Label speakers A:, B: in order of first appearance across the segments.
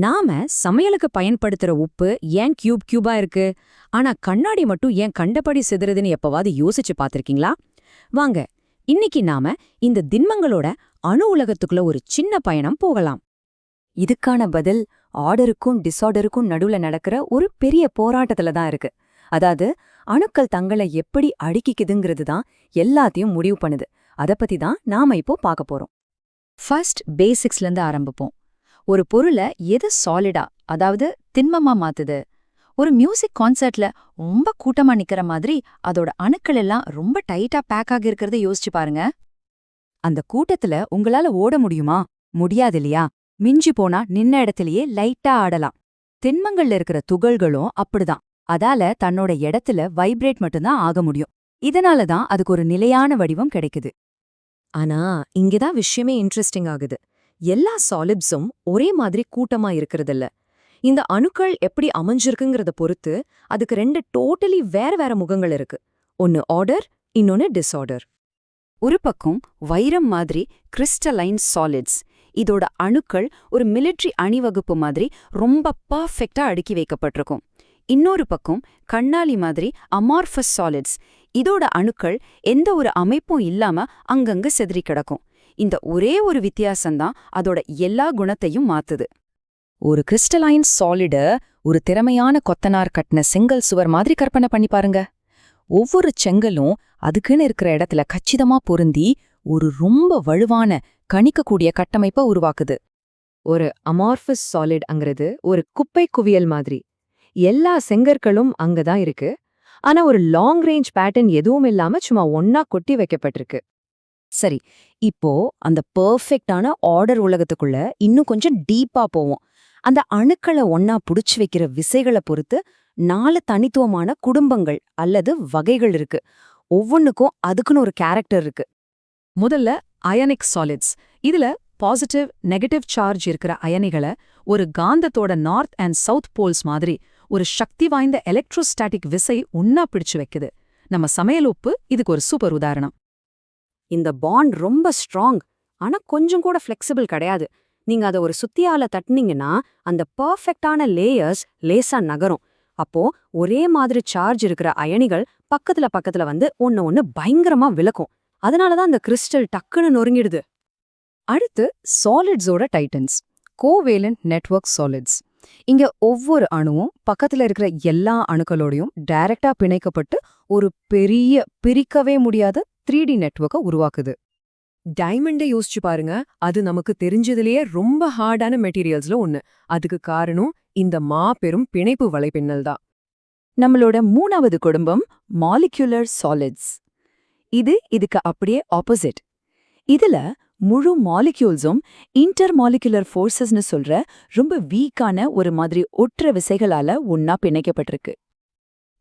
A: நாம சமையலுக்கு பயன்படுத்துற உப்பு ஏன் கியூபா இருக்கு, ஆனா கண்ணாடி மட்டும் ஏன் கண்டபடி சிதறுதுன்னு எப்பவாவது யோசிச்சு பார்த்திருக்கீங்களா? வாங்க, இன்னைக்கு நாம இந்த திண்மங்களோட அணு உலகத்துக்குள்ள ஒரு சின்ன பயணம் போகலாம்.
B: இதுக்கான பதில் ஆர்டருக்கும் டிஸார்டருக்கும் நடுவுல நடக்கிற ஒரு பெரிய போராட்டத்துல தான் இருக்கு. அதாவது அணுக்கள் தங்களை எப்படி அடுக்கிக்குதுங்கிறது தான் எல்லாத்தையும் முடிவு பண்ணுது. அத பத்தி தான் நாம இப்போ பார்க்க போறோம்.
A: ஃபர்ஸ்ட் பேசிக்ஸ்ல இருந்து ஆரம்பிப்போம். ஒரு பொருளை எது சாலிடா, அதாவது திண்மமா மாத்துது? ஒரு மியூசிக் கான்சர்ட்ல ரொம்ப கூட்டமா நிக்கிற மாதிரி அதோட அணுக்கள் எல்லாம் ரொம்ப டைட்டா பேக் ஆகி இருக்கிறத யோசிச்சு பாருங்க.
B: அந்த கூட்டத்துல உங்களால ஓட முடியுமா? முடியாது இல்லையா? மிஞ்சி போனா நின்ன இடத்திலேயே லைட்டா ஆடலாம். திண்மங்கள்ல இருக்கிற துகள்களும் அப்படிதான். அதால தன்னோட இடத்துல வைப்ரேட் மட்டும்தான் ஆக முடியும். இதனால தான் அதுக்கு ஒரு நிலையான வடிவம் கிடைக்குது.
A: ஆனா இங்கதான் விஷயமே இன்ட்ரெஸ்டிங் ஆகுது. எல்லா சாலிட்ஸும் ஒரே மாதிரி கூட்டமா இருக்கிறதில்ல. இந்த அணுக்கள் எப்படி அமைஞ்சிருக்குங்கிறத பொறுத்து அதுக்கு ரெண்டு டோட்டலி வேற வேற முகங்கள் இருக்கு. ஒன்னு ஆர்டர், இன்னொன்னு டிஸார்டர்.
B: ஒரு பக்கம் வைரம் மாதிரி கிறிஸ்டலைன் சாலிட்ஸ். இதோட அணுக்கள் ஒரு மிலிட்ரி அணிவகுப்பு மாதிரி ரொம்ப பர்ஃபெக்டா அடுக்கி வைக்கப்பட்டிருக்கும். இன்னொரு பக்கம் கண்ணாலி மாதிரி அமார்ஃபஸ் சாலிட்ஸ். இதோட அணுக்கள் எந்த ஒரு அமைப்பும் இல்லாம அங்கங்க செதறி கிடக்கும். இந்த ஒரே ஒரு வித்தியாசம்தான் அதோட எல்லா குணத்தையும் மாத்துது.
A: ஒரு கிறிஸ்டலைன் சாலிட ஒரு திறமையான கொத்தனார் கட்டின செங்கல் சுவர் மாதிரி கற்பனை பண்ணி பாருங்க. ஒவ்வொரு செங்கலும் அதுக்குன்னு இருக்கிற இடத்துல கச்சிதமா பொருந்தி ஒரு ரொம்ப வலுவான கணிக்கக்கூடிய கட்டமைப்பை உருவாக்குது. ஒரு அமார்ஃபஸ் சாலிட்ங்கிறது ஒரு குப்பை குவியல் மாதிரி. எல்லா செங்கற்களும் அங்கதான் இருக்கு, ஆனா ஒரு லாங் ரேஞ்ச் பேட்டர்ன் எதுவும் இல்லாம சும்மா ஒன்னா கொட்டி வைக்கப்பட்டிருக்கு. சரி, இப்போ அந்த பெர்ஃபெக்டான ஆர்டர் உலகத்துக்குள்ள இன்னும் கொஞ்சம் டீப்பா போவோம். அந்த அணுக்களை ஒன்னா புடிச்சு வைக்கிற விசைகளை பொறுத்து 4 தனித்துவமான குடும்பங்கள் அல்லது வகைகள் இருக்கு. ஒவ்வொன்னுக்கும் அதுக்குன்னு ஒரு கேரக்டர் இருக்கு. முதல்ல அயனிக் சாலிட்ஸ். இதுல பாசிட்டிவ், நெகட்டிவ் சார்ஜ் இருக்கிற அயனிகளை ஒரு காந்தத்தோட நார்த் அண்ட் சவுத் போல்ஸ் மாதிரி ஒரு சக்தி வாய்ந்த எலக்ட்ரோஸ்டாட்டிக் விசை ஒன்னா பிடிச்சு வைக்குது. நம்ம சமையல் உப்பு இதுக்கு ஒரு சூப்பர் உதாரணம். இந்த பாண்ட் ரொம்ப ஸ்ட்ராங், ஆனா கொஞ்சம் கூட ஃப்ளெக்சிபிள் கிடையாது. நீங்க அதை ஒரு சுத்தியால தட்டுனீங்கன்னா அந்த பர்ஃபெக்டான லேயர்ஸ் லேசா நகரும். அப்போ ஒரே மாதிரி சார்ஜ் இருக்கிற அயனிகள் பக்கத்துல பக்கத்துல வந்து ஒன்னு பயங்கரமா விளக்கும். அதனாலதான் அந்த கிறிஸ்டல் டக்குன்னு நொறுங்கிடுது. அடுத்து சாலிட்ஸோட டைட்டன்ஸ், கோவேலன்ட் நெட்வொர்க் சாலிட்ஸ். இங்க ஒவ்வொரு அணுவும் பக்கத்துல இருக்கிற எல்லா அணுக்களோடையும் டைரக்டா பிணைக்கப்பட்டு ஒரு பெரிய பிரிக்கவே முடியாத 3D நெட்வொர்க்கை உருவாக்குது. டைமண்டை யோசிச்சு பாருங்க. அது நமக்கு தெரிஞ்சதுலயே ரொம்ப ஹார்டான மெட்டீரியல்ஸ்ல ஒன்னு. அதுக்கு காரணம் இந்த மாபெரும் பிணைப்பு வலைப்பின்னல் தான். நம்மளோட 3வது குடும்பம் மாலிகுலர் சாலிட்ஸ். இதுக்கு அப்படியே ஆப்போசிட். இதுல முழு மாலிக்யூல்ஸும் இன்டர் மாலிகுலர் ஃபோர்ஸஸ்னு சொல்ற ரொம்ப வீக்கான ஒரு மாதிரி ஒற்ற விசைகளால ஒன்னா பிணைக்கப்பட்டிருக்கு.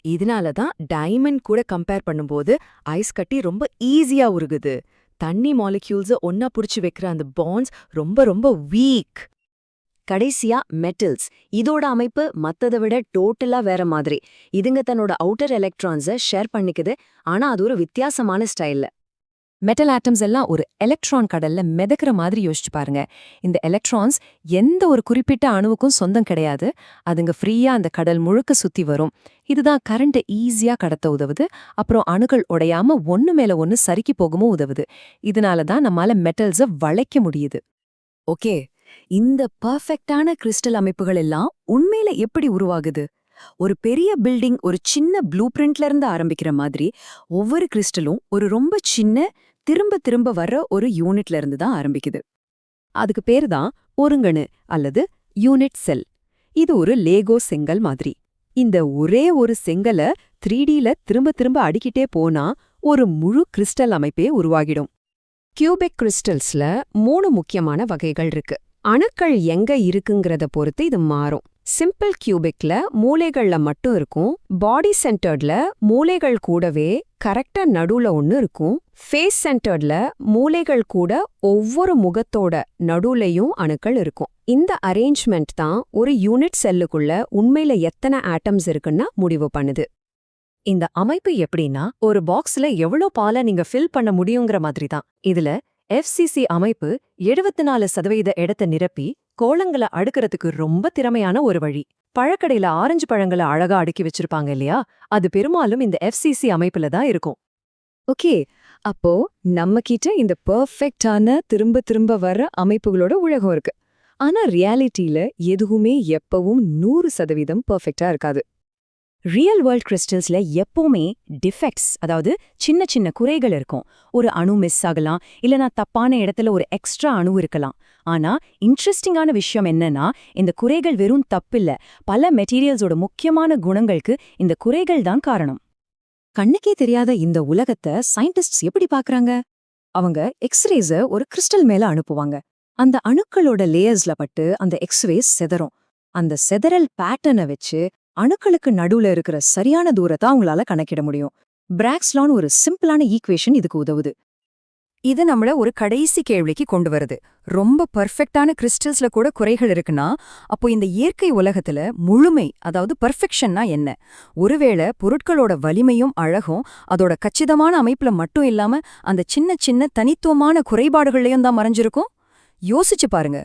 A: இதனால தான் டைமண்ட் கூட கம்பேர் பண்ணும்போது ஐஸ் கட்டி ரொம்ப ஈஸியா உருகுது. தண்ணி மாலிக்யூல்ஸ ஒன்னா புடிச்சு வைக்கிற அந்த பாண்ட்ஸ் ரொம்ப ரொம்ப வீக். கடைசியா மெட்டல்ஸ். இதோட அமைப்பு மத்ததை விட டோட்டலா வேற மாதிரி. இதுங்க தன்னோட அவுட்டர் எலக்ட்ரான்ஸை ஷேர் பண்ணிக்குது, ஆனா அது ஒரு வித்தியாசமான ஸ்டைல்ல. மெட்டல் ஆட்டம்ஸ் எல்லாம் ஒரு எலக்ட்ரான் கடல்ல மிதக்கிற மாதிரி யோசிச்சு பாருங்க. இந்த எலக்ட்ரான்ஸ் எந்த ஒரு குறிப்பிட்ட அணுவுக்கும் சொந்தம் கிடையாது. அதுங்க ஃப்ரீயா அந்த கடல் முழுக்க சுத்தி வரும். இதுதான் கரண்ட்டை ஈஸியா கடத்த உதவுது. அப்புறம் அணுக்கள் உடையாம ஒன்னு மேல ஒன்னு சறுக்கி போகவும் உதவுது. இதனாலதான் நம்மால மெட்டல்ஸை வளைக்க முடியுது. ஓகே, இந்த பர்ஃபெக்டான கிறிஸ்டல் அமைப்புகள் எல்லாம் உண்மையில எப்படி உருவாகுது? ஒரு பெரிய பில்டிங் ஒரு சின்ன ப்ளூ பிரிண்ட்ல இருந்து ஆரம்பிக்கிற மாதிரி ஒவ்வொரு கிறிஸ்டலும் ஒரு ரொம்ப சின்ன திரும்ப திரும்ப வர்ற ஒரு யூனிட்ல இருந்து தான் ஆரம்பிக்குது. அதுக்கு பேரு தான் ஒருங்கணு அல்லது யூனிட் செல். இது ஒரு லேகோ செங்கல் மாதிரி. இந்த ஒரே ஒரு செங்கலை 3Dல திரும்ப திரும்ப அடிக்கிட்டே போனா ஒரு முழு கிறிஸ்டல் அமைப்பே உருவாகிடும். கியூபிக் கிறிஸ்டல்ஸ்ல 3 முக்கியமான வகைகள் இருக்கு. அணுக்கள் எங்க இருக்குங்கிறத பொறுத்து இது மாறும். சிம்பிள் கியூபிக்ல மூலைகள்ல மட்டும் இருக்கும். பாடி சென்டர்ட்ல மூலைகள் கூடவே கரெக்டா நடுவுல ஒன்னு இருக்கும். ஃபேஸ் சென்டர்ட்ல மூலைகள் கூட ஒவ்வொரு முகத்தோட நடுவுலையும் அணுக்கள் இருக்கும். இந்த அரேஞ்ச்மெண்ட் தான் ஒரு யூனிட் செல்லுக்குள்ள உண்மையில எத்தனை ஆட்டம்ஸ் இருக்குன்னா முடிவு பண்ணுது. இந்த அமைப்பு எப்படின்னா, ஒரு பாக்ஸ்ல எவ்வளோ பாலை நீங்க ஃபில் பண்ண முடியுங்கிற மாதிரி தான். இதுல
C: எஃப்சிசி அமைப்பு 74% இடத்தை நிரப்பி கோளங்களை அடுக்கறதுக்கு ரொம்ப திறமையான ஒரு வழி. பழக்கடையில ஆரஞ்சு பழங்களை அழகா அடுக்கி வச்சிருப்பாங்க இல்லையா, அது பெரும்பாலும் இந்த எஃப்சிசி அமைப்புல தான் இருக்கும்.
A: ஓகே, அப்போ நம்ம கிட்ட இந்த பெர்ஃபெக்ட்டான திரும்ப திரும்ப வர்ற அமைப்புகளோட உலகம் இருக்கு. ஆனா ரியாலிட்டியில எதுவுமே எப்பவும் 100% பெர்ஃபெக்ட்டா இருக்காது. ரியல் வேர்ல்ட் கிறிஸ்டல்ஸ்ல எப்பவுமே டிஃபெக்ட்ஸ், அதாவது சின்ன சின்ன குறைகள் இருக்கும். ஒரு அணு மிஸ் ஆகலாம், இல்லனா தப்பான இடத்துல ஒரு எக்ஸ்ட்ரா அணு இருக்கலாம். ஆனா இன்ட்ரெஸ்டிங்கான விஷயம் என்னன்னா, இந்த குறைகள் வெறும் தப்பில்ல, பல மெட்டீரியல்ஸோட முக்கியமான குணங்களுக்கு இந்த குறைகள் தான் காரணம். கண்ணுக்கே தெரியாத இந்த உலகத்தை சயின்டிஸ்ட்ஸ் எப்படி பார்க்கறாங்க? அவங்க எக்ஸ்ரேஸ ஒரு கிறிஸ்டல் மேல அனுப்புவாங்க. அந்த அணுக்களோட லேயர்ஸ்ல பட்டு அந்த எக்ஸ்ரேஸ் செதறும். அந்த செதறல் பேட்டர்னை வச்சு அணுக்களுக்கு நடுவுல இருக்கிற சரியான தூரத்தை அவங்களால கணக்கிட முடியும். பிராக்ஸ் லான்னு ஒரு சிம்பிளான ஈக்குவேஷன் இதுக்கு உதவுது.
B: இது நம்மள ஒரு கடைசி கேள்விக்கு கொண்டு வருது. ரொம்ப பர்ஃபெக்டான கிறிஸ்டல்ஸ்ல கூட குறைகள் இருக்குன்னா, அப்போ இந்த இயற்கை உலகத்துல முழுமை, அதாவது பர்ஃபெக்ஷன்னா என்ன? ஒருவேளை பொருட்களோட வலிமையும் அழகும் அதோட கச்சிதமான அமைப்புல மட்டும் இல்லாம அந்த சின்ன சின்ன தனித்துவமான குறைபாடுகள்லயும் தான் மறைஞ்சிருக்கும்? யோசிச்சு பாருங்க.